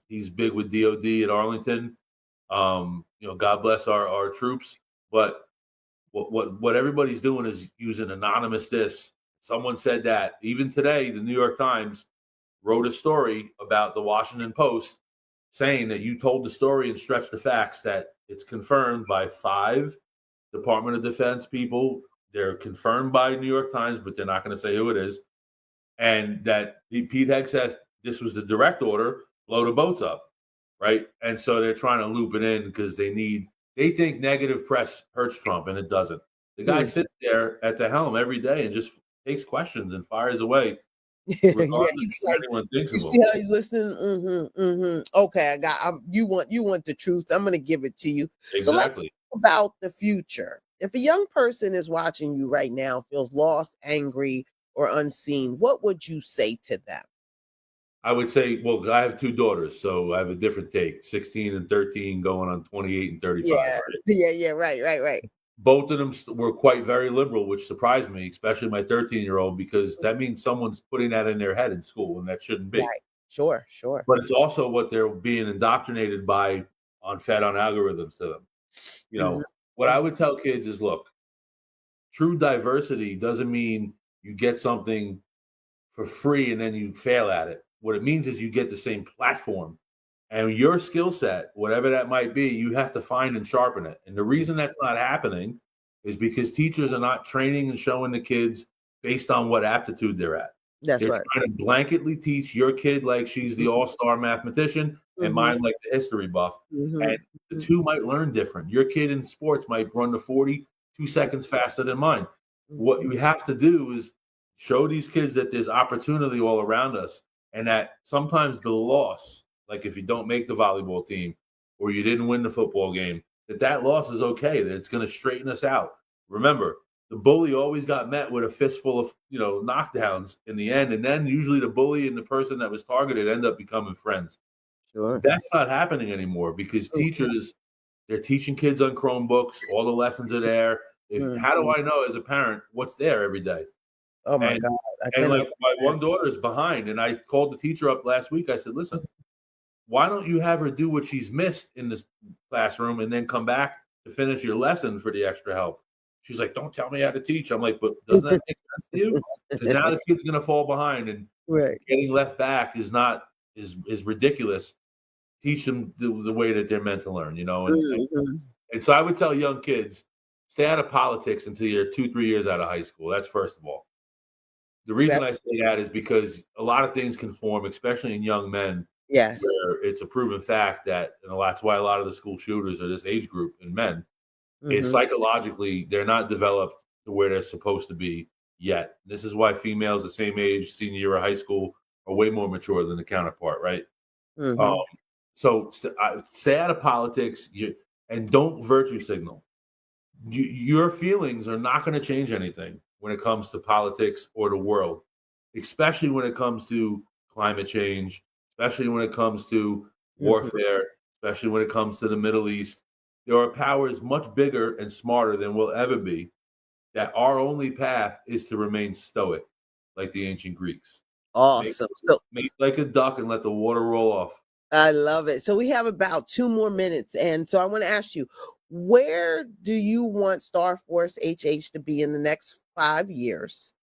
Speaker 2: He's big with DOD at Arlington. God bless our troops. But what everybody's doing is using anonymous this. Someone said that. Even today, the New York Times wrote a story about the Washington Post saying that you told the story and stretched the facts, that it's confirmed by 5 Department of Defense people. They're confirmed by New York Times, but they're not going to say who it is. And that Pete Hegseth, this was the direct order, blow the boats up, right? And so they're trying to loop it in because they think negative press hurts Trump, and it doesn't. The guy sits there at the helm every day and just takes questions and fires away. Regardless of anyone thinks
Speaker 1: you see how he's listening? Okay, you want the truth. I'm going to give it to you.
Speaker 2: Exactly.
Speaker 1: So let's talk about the future. If a young person is watching you right now, feels lost, angry, or unseen, what would you say to them?
Speaker 2: I would say, well, I have 2 daughters, so I have a different take. 16 and 13, going on 28 and 35.
Speaker 1: Yeah, right.
Speaker 2: Both of them were quite very liberal, which surprised me, especially my 13-year-old, because that means someone's putting that in their head in school, and that shouldn't be.
Speaker 1: Right. Sure.
Speaker 2: But it's also what they're being indoctrinated by fed on algorithms to them. You know, what I would tell kids is, look, true diversity doesn't mean you get something for free and then you fail at it. What it means is you get the same platform. And your skill set, whatever that might be, you have to find and sharpen it. And the reason that's not happening is because teachers are not training and showing the kids based on what aptitude they're at.
Speaker 1: That's
Speaker 2: They're
Speaker 1: right.
Speaker 2: trying to blanketly teach your kid like she's the all-star mathematician and
Speaker 1: Mm-hmm.
Speaker 2: mine like the history buff. And the
Speaker 1: Mm-hmm.
Speaker 2: two might learn different. Your kid in sports might run the 40 2 seconds faster than mine. What
Speaker 1: Mm-hmm.
Speaker 2: you have to do is show these kids that there's opportunity all around us and that sometimes the loss, like if you don't make the volleyball team or you didn't win the football game, that loss is okay, that it's going to straighten us out. Remember, the bully always got met with a fistful of knockdowns in the end, and then usually the bully and the person that was targeted end up becoming friends.
Speaker 1: Sure.
Speaker 2: That's not happening anymore because teachers, they're teaching kids on Chromebooks. All the lessons are there. If How do
Speaker 1: Mm-hmm.
Speaker 2: I know as a parent what's there every day?
Speaker 1: Oh my
Speaker 2: And
Speaker 1: God, I
Speaker 2: and
Speaker 1: cannot
Speaker 2: like my one
Speaker 1: imagine.
Speaker 2: daughter is behind, and I called the teacher up last week. I said, "Listen, why don't you have her do what she's missed in this classroom and then come back to finish your lesson for the extra help?" She's like, "Don't tell me how to teach." I'm like, "But doesn't that make sense to you? Because now the kid's going to fall behind, and
Speaker 1: Right.
Speaker 2: getting left back is ridiculous. Teach them the way that they're meant to learn,
Speaker 1: Mhm.
Speaker 2: and so I would tell young kids, stay out of politics until you're 2, 3 years out of high school. That's first of all. The reason I
Speaker 1: That's
Speaker 2: say that is because a lot of things can form, especially in young men,
Speaker 1: yes.
Speaker 2: where it's a proven fact that, and that's why a lot of the school shooters are this age group in men, is
Speaker 1: Mhm.
Speaker 2: psychologically they're not developed to where they're supposed to be yet. This is why females the same age, senior year of high school, are way more mature than the counterpart, right? Um,
Speaker 1: Mhm.
Speaker 2: so stay out of politics and don't virtue signal. Your feelings are not going to change anything when it comes to politics or the world, especially when it comes to climate change, especially when it comes to
Speaker 1: Mhm.
Speaker 2: warfare, especially when it comes to the Middle East. There are powers much bigger and smarter than we'll ever be, that our only path is to remain stoic, like the ancient Greeks. Make,
Speaker 1: Awesome. So
Speaker 2: make like a duck and let the water roll off.
Speaker 1: I love it. So we have about 2 more minutes, and so I wanna ask you, where do you want Star Force HH to be in the next 5 years?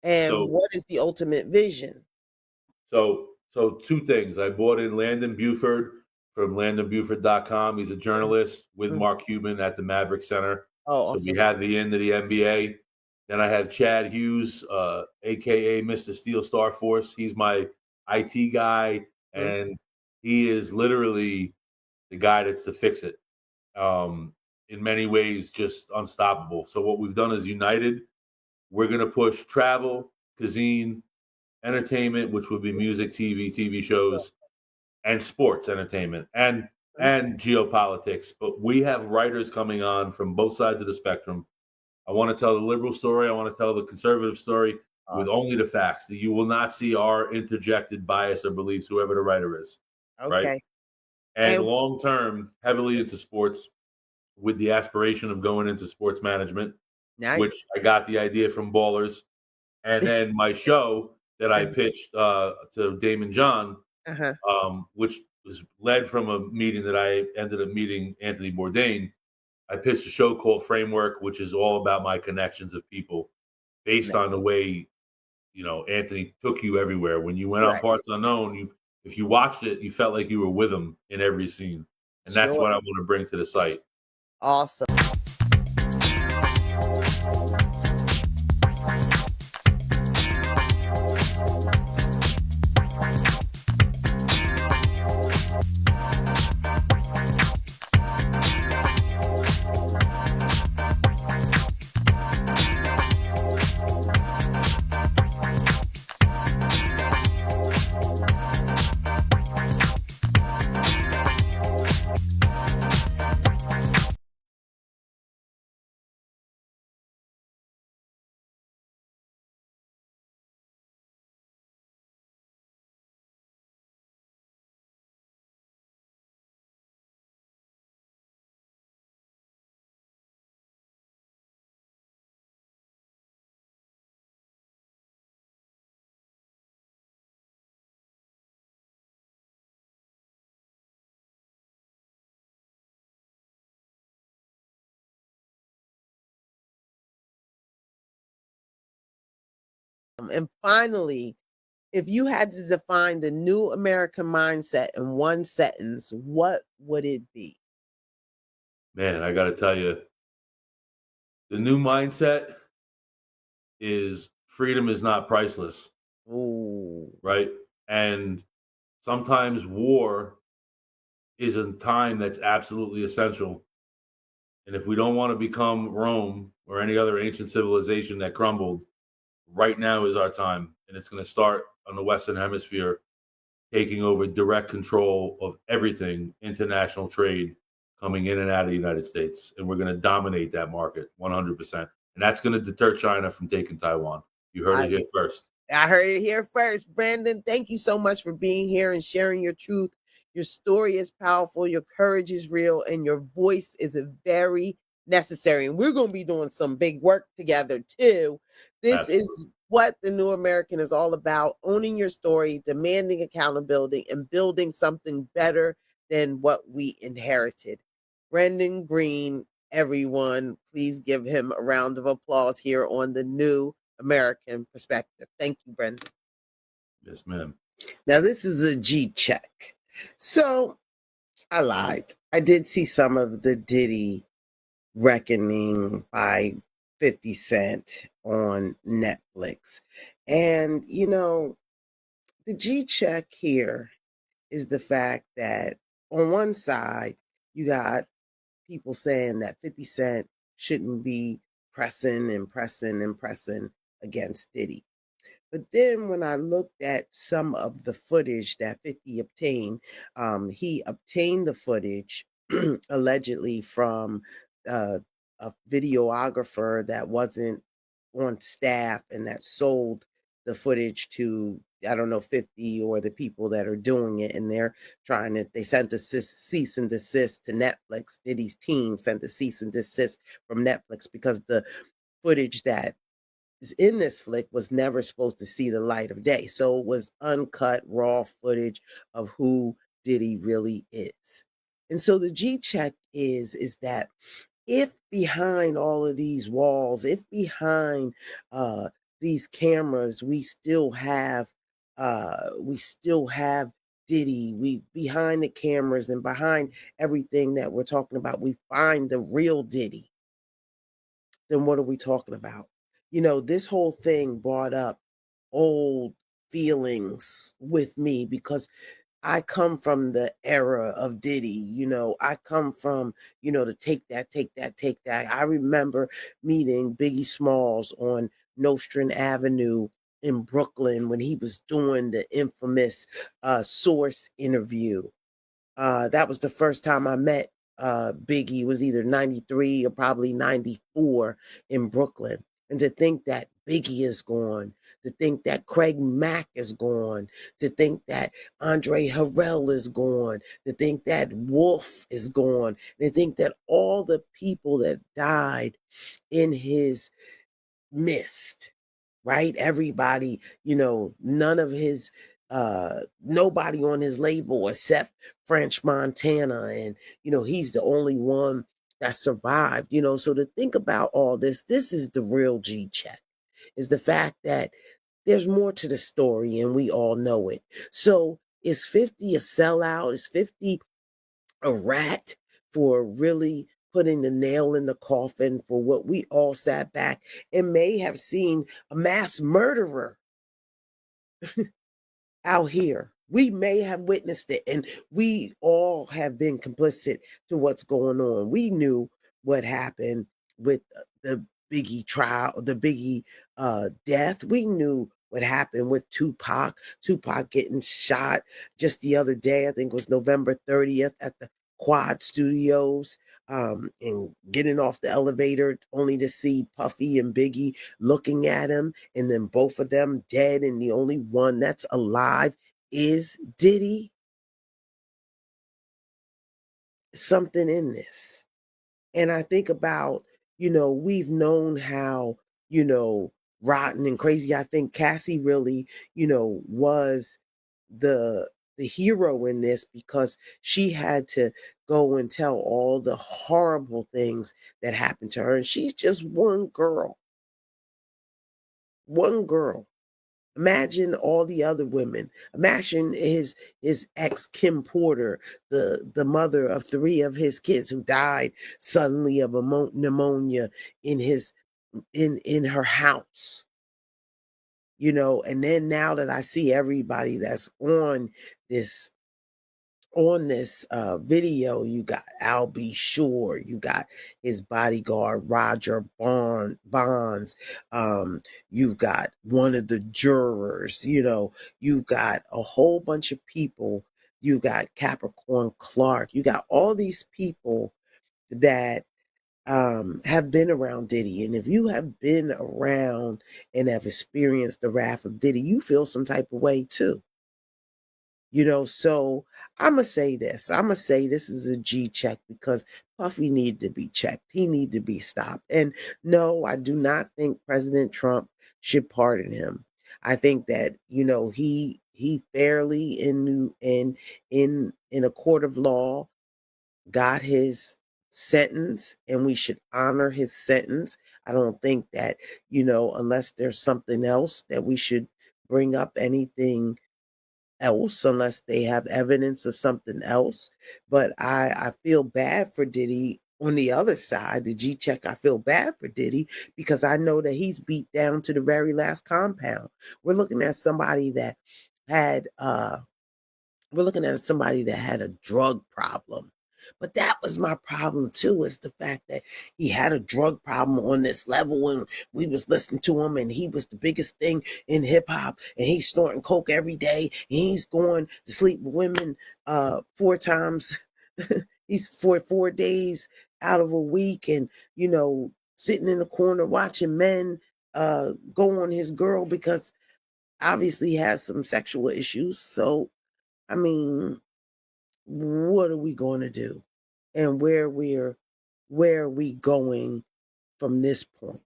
Speaker 1: And
Speaker 2: So
Speaker 1: what is the ultimate vision?
Speaker 2: So two things. I bought in Landon Buford from landonbuford.com. He's a journalist with
Speaker 1: Mhm.
Speaker 2: Mark Cuban at the Maverick Center.
Speaker 1: Oh,
Speaker 2: So we
Speaker 1: awesome.
Speaker 2: have the end of the NBA. Then I have Chad Hughes, aka Mr. Steel Star Force. He's my IT guy,
Speaker 1: Mhm.
Speaker 2: and he is literally the guy that's to fix it. In many ways, just unstoppable. So what we've done is united. We're going to push travel, cuisine, entertainment, which would be music, TV shows, and sports entertainment, and geopolitics. But we have writers coming on from both sides of the spectrum. I want to tell the liberal story. I want to tell the conservative story with
Speaker 1: Awesome.
Speaker 2: only the facts. That you will not see our interjected bias or beliefs, whoever the writer is, right?
Speaker 1: Okay.
Speaker 2: And
Speaker 1: And
Speaker 2: long term, heavily into sports, with the aspiration of going into sports management, which
Speaker 1: nice.
Speaker 2: I got the idea from Ballers. And then my show that I pitched to Damon John,
Speaker 1: Uh-huh.
Speaker 2: which was led from a meeting that I ended up meeting Anthony Bourdain. I pitched a show called Framework, which is all about my connections of people based on
Speaker 1: Nice.
Speaker 2: the way, Anthony took you everywhere. When you went on
Speaker 1: Right.
Speaker 2: Parts Unknown, if you watched it, you felt like you were with him in every scene. And that's
Speaker 1: Sure.
Speaker 2: what I want to bring to the site.
Speaker 1: Awesome. And finally, if you had to define the new American mindset in one sentence, what would it be?
Speaker 2: Man, I got to tell you, the new mindset is freedom is not priceless.
Speaker 1: Ooh.
Speaker 2: right? And sometimes war is a time that's absolutely essential. And if we don't want to become Rome or any other ancient civilization that crumbled, right now is our time. And it's going to start on the Western Hemisphere, taking over direct control of everything international trade coming in and out of the United States. And we're going to dominate that market 100%. And that's going to deter China from taking Taiwan. You heard it here first.
Speaker 1: I heard it here first. Brandon, thank you so much for being here and sharing your truth. Your story is powerful, your courage is real, and your voice is very necessary. And we're going to be doing some big work together too. This is what the New American is all about: owning your story, demanding accountability, and building something better than what we inherited. Brendan Green, everyone, please give him a round of applause here on the New American Perspective. Thank you, Brendan.
Speaker 2: Yes, ma'am.
Speaker 1: Now, this is a G check. So I lied. I did see some of the Diddy Reckoning by 50 Cent on Netflix. And, you know, the G check here is the fact that on one side, you got people saying that 50 Cent shouldn't be pressing and pressing and pressing against Diddy. But then when I looked at some of the footage that 50 obtained, he obtained the footage allegedly from uh, a videographer that wasn't on staff and that sold the footage to, I don't know, 50 or the people that are doing it. And they're trying to, they sent a cease and desist to Netflix. Diddy's team sent a cease and desist from Netflix because the footage that is in this flick was never supposed to see the light of day. So it was uncut, raw footage of who Diddy really is. And so the G check is that if behind all of these walls, if behind these cameras, we still have Diddy, we behind the cameras and behind everything that we're talking about, we find the real Diddy, then what are we talking about? You know, this whole thing brought up old feelings with me because I come from the era of Diddy. You know, I come from, you know, the take that, take that, take that. I remember meeting Biggie Smalls on Nostrand Avenue in Brooklyn when he was doing the infamous Source interview. That was the first time I met Biggie. It was either 93 or probably 94 in Brooklyn. And to think that Biggie is gone, to think that Craig Mack is gone, to think that Andre Harrell is gone, to think that Wolf is gone, to think that all the people that died in his midst, right? Everybody, you know, none of his nobody on his label except French Montana, and you know, he's the only one that survived, you know. So to think about all this is the real G check, is the fact that there's more to the story and we all know it. So is 50 a sellout? Is 50 a rat for really putting the nail in the coffin for what we all sat back and may have seen a mass murderer out here? We may have witnessed it, and we all have been complicit to what's going on. We knew what happened with the Biggie trial, the Biggie death. We knew what happened with Tupac getting shot just the other day. I think it was November 30th at the Quad Studios, and getting off the elevator only to see Puffy and Biggie looking at him, and then both of them dead, and the only one that's alive is Diddy. Something in this. And I think about, you know, we've known how, you know, rotten and crazy. I think Cassie really, you know, was the hero in this because she had to go and tell all the horrible things that happened to her. And she's just one girl. One girl. Imagine all the other women. Imagine his ex Kim Porter, the mother of 3 of his kids who died suddenly of pneumonia in his in her house. And then now that I see everybody that's this video, you got Al B. Shore, you got his bodyguard Roger Bonds, you've got one of the jurors, you've got a whole bunch of people, you got Capricorn Clark, you got all these people that have been around Diddy. And if you have been around and have experienced the wrath of Diddy, you feel some type of way too. So I'm going to say this. I'm going to say this is a G check because Puffy needed to be checked. He needed to be stopped. And no, I do not think President Trump should pardon him. I think that, he fairly in a court of law got his sentence, and we should honor his sentence. I don't think that, unless there's something else that we should bring up anything else, unless they have evidence of something else. But I feel bad for Diddy on the other side, the G check. I feel bad for Diddy because I know that he's beat down to the very last compound. We're looking at somebody that had a drug problem. But that was my problem too, is the fact that he had a drug problem on this level, and we was listening to him, and he was the biggest thing in hip hop, and he's snorting coke every day, and he's going to sleep with women 4 times. He's for 4 days out of a week, and sitting in the corner watching men go on his girl because obviously he has some sexual issues. So I mean, what are we going to do, and where are we going from this point?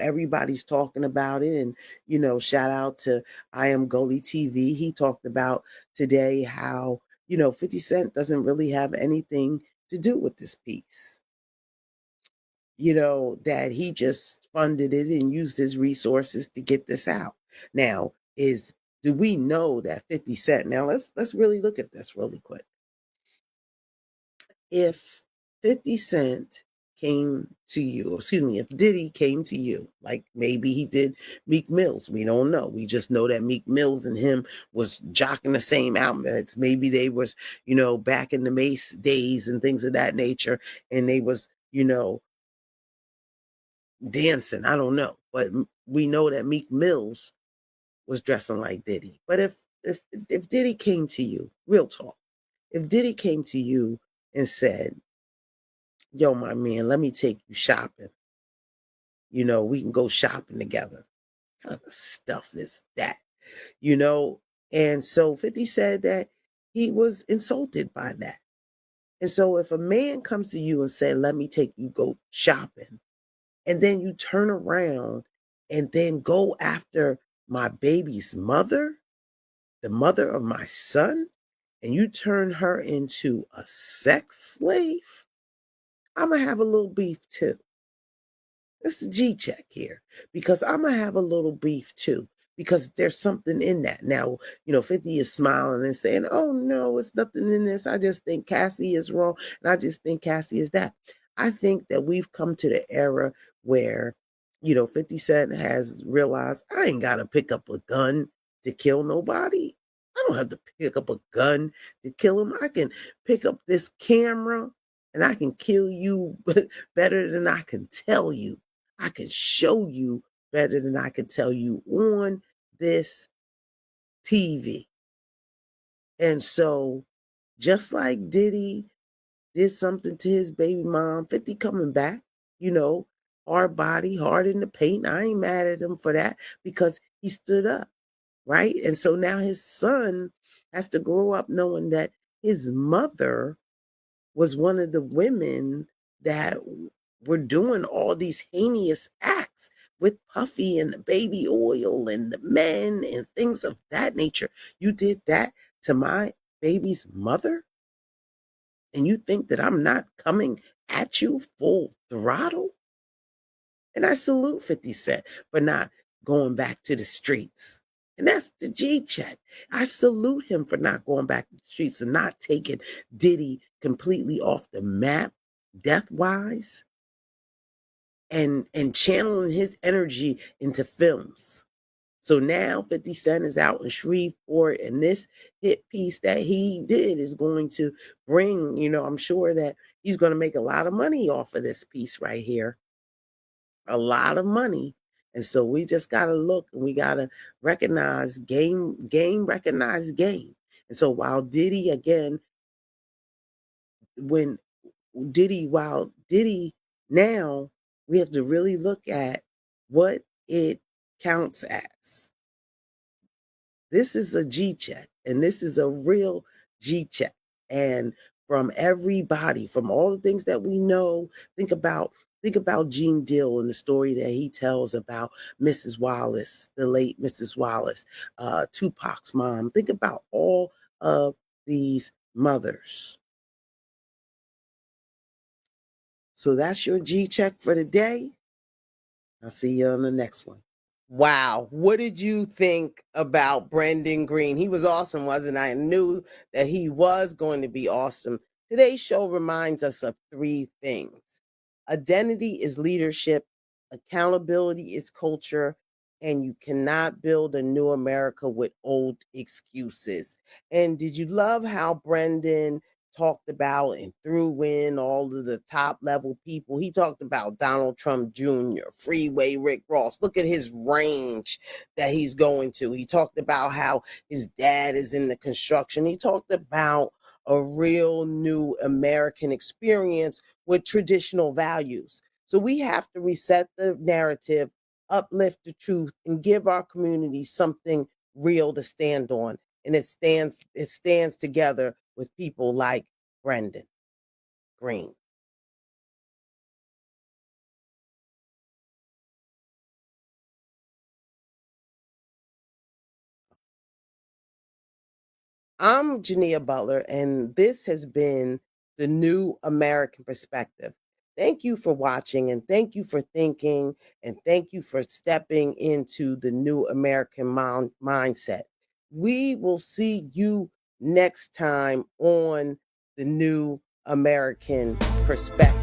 Speaker 1: Everybody's talking about it, and shout out to I Am Gully TV. He talked about today how 50 Cent doesn't really have anything to do with this piece, that he just funded it and used his resources to get this out. Now, do we know that 50 Cent, now let's really look at this really quick. If 50 Cent came to you, if Diddy came to you, like maybe he did Meek Mills, we don't know. We just know that Meek Mills and him was jocking the same outfits. Maybe they was, back in the Mace days and things of that nature, and they was, dancing. I don't know. But we know that Meek Mills was dressing like Diddy. But if Diddy came to you, real talk, if Diddy came to you and said, yo, my man, let me take you shopping. We can go shopping together. What kind of stuff is that? And so 50 said that he was insulted by that. And so if a man comes to you and said, let me take you go shopping, and then you turn around and then go after my baby's mother, the mother of my son, and you turn her into a sex slave, I'm going to have a little beef too. It's a G check here, because I'm going to have a little beef too, because there's something in that. Now, 50 is smiling and saying, oh no, it's nothing in this. I just think Cassie is wrong. And I just think Cassie is that. I think that we've come to the era where, 50 Cent has realized I ain't got to pick up a gun to kill nobody. I don't have to pick up a gun to kill him. I can pick up this camera and I can kill you better than I can tell you. I can show you better than I can tell you on this TV. And so, just like Diddy did something to his baby mom, 50 coming back, hard body, hard in the paint. I ain't mad at him for that, because he stood up, right? And so now his son has to grow up knowing that his mother was one of the women that were doing all these heinous acts with Puffy and the baby oil and the men and things of that nature. You did that to my baby's mother? And you think that I'm not coming at you full throttle? And I salute 50 Cent for not going back to the streets. And that's the G check. I salute him for not going back to the streets and not taking Diddy completely off the map, death-wise, and channeling his energy into films. So now 50 Cent is out in Shreveport, and this hit piece that he did is going to bring, I'm sure that he's going to make a lot of money off of this piece right here, a lot of money. And so we just got to look and we got to recognize recognize game. And so while Diddy, again, when while Diddy, now we have to really look at what it counts as. This is a G check, and this is a real G check. And from everybody, from all the things that we know, think about Gene Dill and the story that he tells about Mrs. Wallace, the late Mrs. Wallace, Tupac's mom. Think about all of these mothers. So that's your G check for today. I'll see you on the next one. Wow. What did you think about Brendan Green? He was awesome, wasn't I? I knew that he was going to be awesome. Today's show reminds us of three things: identity is leadership, accountability is culture, and you cannot build a new America with old excuses. And did you love how Brendan talked about and threw in all of the top level people? He talked about Donald Trump Jr., Freeway Rick Ross. Look at his range that he's going to. He talked about how his dad is in the construction. He talked about a real new American experience with traditional values. So we have to reset the narrative, uplift the truth, and give our community something real to stand on. And it stands together with people like Brendan Green. I'm Jineea Butler, and this has been the New American Perspective. Thank you for watching, and thank you for thinking, and thank you for stepping into the New American mindset. We will see you next time on the New American Perspective.